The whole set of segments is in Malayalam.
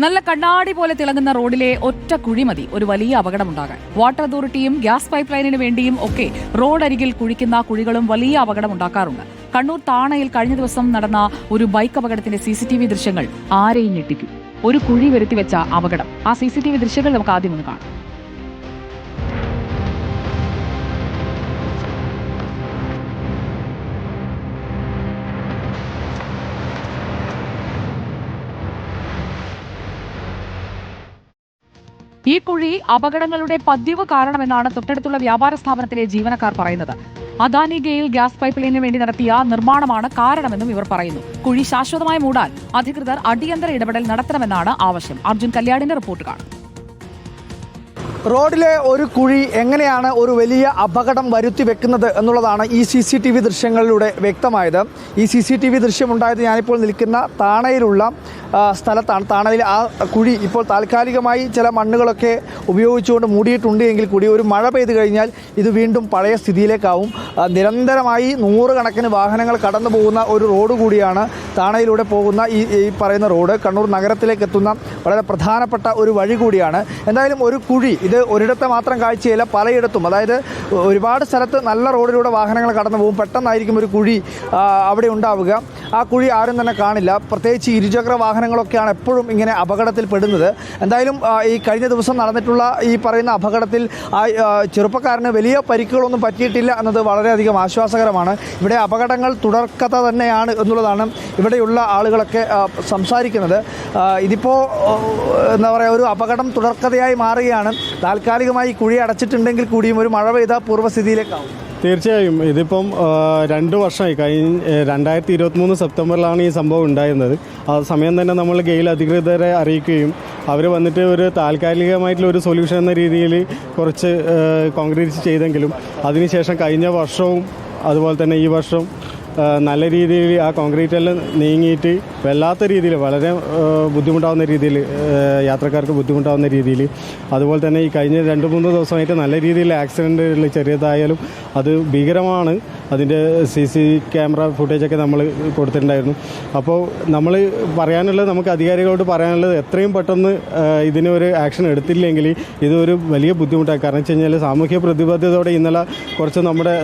നല്ല കണ്ണാടി പോലെ തിളങ്ങുന്ന റോഡിലെ ഒറ്റ കുഴി മതി ഒരു വലിയ അപകടമുണ്ടാകാൻ. വാട്ടർ അതോറിറ്റിയും ഗ്യാസ് പൈപ്പ് ലൈനിന് വേണ്ടിയും ഒക്കെ റോഡരികിൽ കുഴിക്കുന്ന കുഴികളും വലിയ അപകടമുണ്ടാക്കാറുണ്ട്. കണ്ണൂർ താണയിൽ കഴിഞ്ഞ ദിവസം നടന്ന ഒരു ബൈക്ക് അപകടത്തിന്റെ CCTV ദൃശ്യങ്ങൾ ആരെയും ഞെട്ടിക്കും. ഒരു കുഴി വരുത്തിവെച്ച അപകടം. ആ CCTV ദൃശ്യങ്ങൾ നമുക്ക് ആദ്യം ഒന്ന് കാണാം. ഈ കുഴി അപകടങ്ങളുടെ പതിവ് കാരണമെന്നാണ് തൊട്ടടുത്തുള്ള വ്യാപാര സ്ഥാപനത്തിലെ ജീവനക്കാർ പറയുന്നത്. അദാനി ഗെയിൽ ഗ്യാസ് പൈപ്പ് ലൈനിന് വേണ്ടി നടത്തിയ നിർമ്മാണമാണ് കാരണമെന്നും ഇവർ പറയുന്നു. കുഴി ശാശ്വതമായി മൂടാൻ അധികൃതർ അടിയന്തര ഇടപെടൽ നടത്തണമെന്നാണ് ആവശ്യം. അർജുൻ കല്യാടിന്റെ റിപ്പോർട്ട് കാണും. റോഡിലെ ഒരു കുഴി എങ്ങനെയാണ് ഒരു വലിയ അപകടം വരുത്തി വെക്കുന്നത് എന്നുള്ളതാണ് ഈ CCTV ദൃശ്യങ്ങളിലൂടെ വ്യക്തമായത്. ഈ CCTV ദൃശ്യമുണ്ടായത് ഞാനിപ്പോൾ നിൽക്കുന്ന താണയിലുള്ള സ്ഥലത്താണ്. താണയിൽ ആ കുഴി ഇപ്പോൾ താൽക്കാലികമായി ചില മണ്ണുകളൊക്കെ ഉപയോഗിച്ചുകൊണ്ട് മൂടിയിട്ടുണ്ട് എങ്കിൽ കൂടി ഒരു മഴ പെയ്തു കഴിഞ്ഞാൽ ഇത് വീണ്ടും പഴയ സ്ഥിതിയിലേക്കാവും. നിരന്തരമായി നൂറുകണക്കിന് വാഹനങ്ങൾ കടന്നു പോകുന്ന ഒരു റോഡ് കൂടിയാണ് താണയിലൂടെ പോകുന്ന ഈ പറയുന്ന റോഡ്. കണ്ണൂർ നഗരത്തിലേക്ക് എത്തുന്ന വളരെ പ്രധാനപ്പെട്ട ഒരു വഴി കൂടിയാണ്. എന്തായാലും ഒരു കുഴി ഇത് ഒരിടത്തെ മാത്രം കാഴ്ചയല്ല, പലയിടത്തും. അതായത് ഒരുപാട് സ്ഥലത്ത് നല്ല റോഡിലൂടെ വാഹനങ്ങൾ കടന്നു പോകും. പെട്ടെന്നായിരിക്കും ഒരു കുഴി അവിടെ ഉണ്ടാവുക. ആ കുഴി ആരും തന്നെ കാണില്ല. പ്രത്യേകിച്ച് ഇരുചക്ര വാഹനങ്ങളൊക്കെയാണ് എപ്പോഴും ഇങ്ങനെ അപകടത്തിൽ പെടുന്നത്. എന്തായാലും ഈ കഴിഞ്ഞ ദിവസം നടന്നിട്ടുള്ള ഈ പറയുന്ന അപകടത്തിൽ ചെറുപ്പക്കാരന് വലിയ പരിക്കുകളൊന്നും പറ്റിയിട്ടില്ല എന്നത് വളരെയധികം ആശ്വാസകരമാണ്. ഇവിടെ അപകടങ്ങൾ തുടർക്കഥ തന്നെയാണ് എന്നുള്ളതാണ് ഇവിടെയുള്ള ആളുകളൊക്കെ സംസാരിക്കുന്നത്. ഇതിപ്പോൾ എന്താ പറയുക, ഒരു അപകടം തുടർക്കഥയായി മാറുകയാണ്. താൽക്കാലികമായി കുഴി അടച്ചിട്ടുണ്ടെങ്കിൽ കൂടിയും ഒരു മഴ പെയ്ത പൂർവ്വസ്ഥിതിയിലേക്കാവും. തീർച്ചയായും ഇതിപ്പം 2 വർഷമായി. 2023 സെപ്റ്റംബറിലാണ് ഈ സംഭവം ഉണ്ടായിരുന്നത്. ആ സമയം തന്നെ നമ്മൾ ഗെയിൽ അധികൃതരെ അറിയിക്കുകയും അവർ വന്നിട്ട് ഒരു താൽക്കാലികമായിട്ടുള്ള ഒരു സൊല്യൂഷൻ എന്ന രീതിയിൽ കുറച്ച് കോൺക്രീറ്റ് ചെയ്തെങ്കിലും അതിനുശേഷം കഴിഞ്ഞ വർഷവും അതുപോലെ തന്നെ ഈ വർഷം നല്ല രീതിയിൽ ആ കോൺക്രീറ്റ് എല്ലാം നീങ്ങിയിട്ട് വല്ലാത്ത രീതിയിൽ വളരെ ബുദ്ധിമുട്ടാവുന്ന രീതിയിൽ, യാത്രക്കാർക്ക് ബുദ്ധിമുട്ടാവുന്ന രീതിയിൽ, അതുപോലെ തന്നെ ഈ കഴിഞ്ഞ 2-3 ദിവസമായിട്ട് നല്ല രീതിയിൽ ആക്സിഡൻറ്റുകൾ ചെറിയതായാലും അത് ഭീകരമാണ്. അതിൻ്റെ CC ക്യാമറ ഫുട്ടേജൊക്കെ നമ്മൾ കൊടുത്തിട്ടുണ്ടായിരുന്നു. അപ്പോൾ നമ്മൾ പറയാനുള്ളത്, നമുക്ക് അധികാരികളോട് പറയാനുള്ളത്, എത്രയും പെട്ടെന്ന് ഇതിനൊരു ആക്ഷൻ എടുത്തില്ലെങ്കിൽ ഇതൊരു വലിയ ബുദ്ധിമുട്ടാണ്. കാരണം വെച്ച് കഴിഞ്ഞാൽ സാമൂഹ്യ പ്രതിബദ്ധതയോടെ ഇന്നലെ കുറച്ച് നമ്മുടെ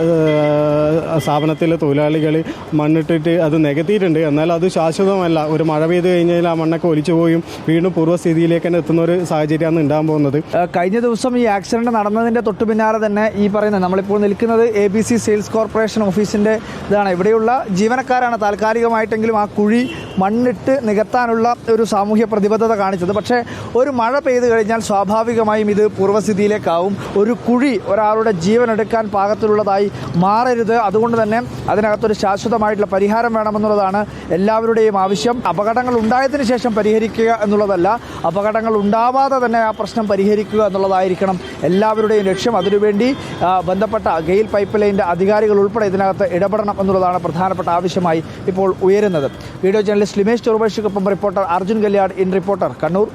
സ്ഥാപനത്തിലെ തൊഴിലാളികൾ മണ്ണിട്ടിട്ട് അത് നികത്തിയിട്ടുണ്ട്. എന്നാൽ അത് ശാശ്വതമല്ല. ഒരു മഴ പെയ്ത് കഴിഞ്ഞാൽ ആ മണ്ണൊക്കെ ഒലിച്ചു പോയും വീണ്ടും പൂർവ്വസ്ഥിതിയിലേക്ക് തന്നെ എത്തുന്ന ഒരു സാഹചര്യമാണ് ഉണ്ടാകാൻ പോകുന്നത്. കഴിഞ്ഞ ദിവസം ഈ ആക്സിഡന്റ് നടന്നതിൻ്റെ തൊട്ടു പിന്നാലെ തന്നെ ഈ പറയുന്നത്, നമ്മളിപ്പോൾ നിൽക്കുന്നത് ABC സെയിൽസ് കോർപ്പറേഷൻ ഓഫീസിൻ്റെ ഇതാണ്. ഇവിടെയുള്ള ജീവനക്കാരാണ് താൽക്കാലികമായിട്ടെങ്കിലും ആ കുഴി മണ്ണിട്ട് നികത്താനുള്ള ഒരു സാമൂഹ്യ പ്രതിബദ്ധത കാണിച്ചത്. പക്ഷേ ഒരു മഴ പെയ്തു കഴിഞ്ഞാൽ സ്വാഭാവികമായും ഇത് പൂർവ്വസ്ഥിതിയിലേക്കാവും. ഒരു കുഴി ഒരാളുടെ ജീവൻ എടുക്കാൻ പാകത്തിലുള്ളതായി മാറരുത്. അതുകൊണ്ട് തന്നെ അതിനകത്തൊരു ശാശ്വതമായിട്ടുള്ള പരിഹാരം വേണമെന്നുള്ളതാണ് എല്ലാവരുടെയും ആവശ്യം. അപകടങ്ങൾ ഉണ്ടായതിനു ശേഷം പരിഹരിക്കുക എന്നുള്ളതല്ല, അപകടങ്ങൾ ഉണ്ടാവാതെ തന്നെ ആ പ്രശ്നം പരിഹരിക്കുക എന്നുള്ളതായിരിക്കണം എല്ലാവരുടെയും ലക്ഷ്യം. അതിനുവേണ്ടി ബന്ധപ്പെട്ട ഗെയിൽ പൈപ്പ് ലൈനിൻ്റെ അധികാരികൾ ഉൾപ്പെടെ ഇതിനകത്ത് ഇടപെടണം എന്നുള്ളതാണ് പ്രധാനപ്പെട്ട ആവശ്യമായി ഇപ്പോൾ ഉയരുന്നത്. വീഡിയോ ജേർണലിസ്റ്റ് ലിമേഷ് ചെറുപേഷിക്കൊപ്പം reporter Arjun Kalyad, in reporter, Kannur.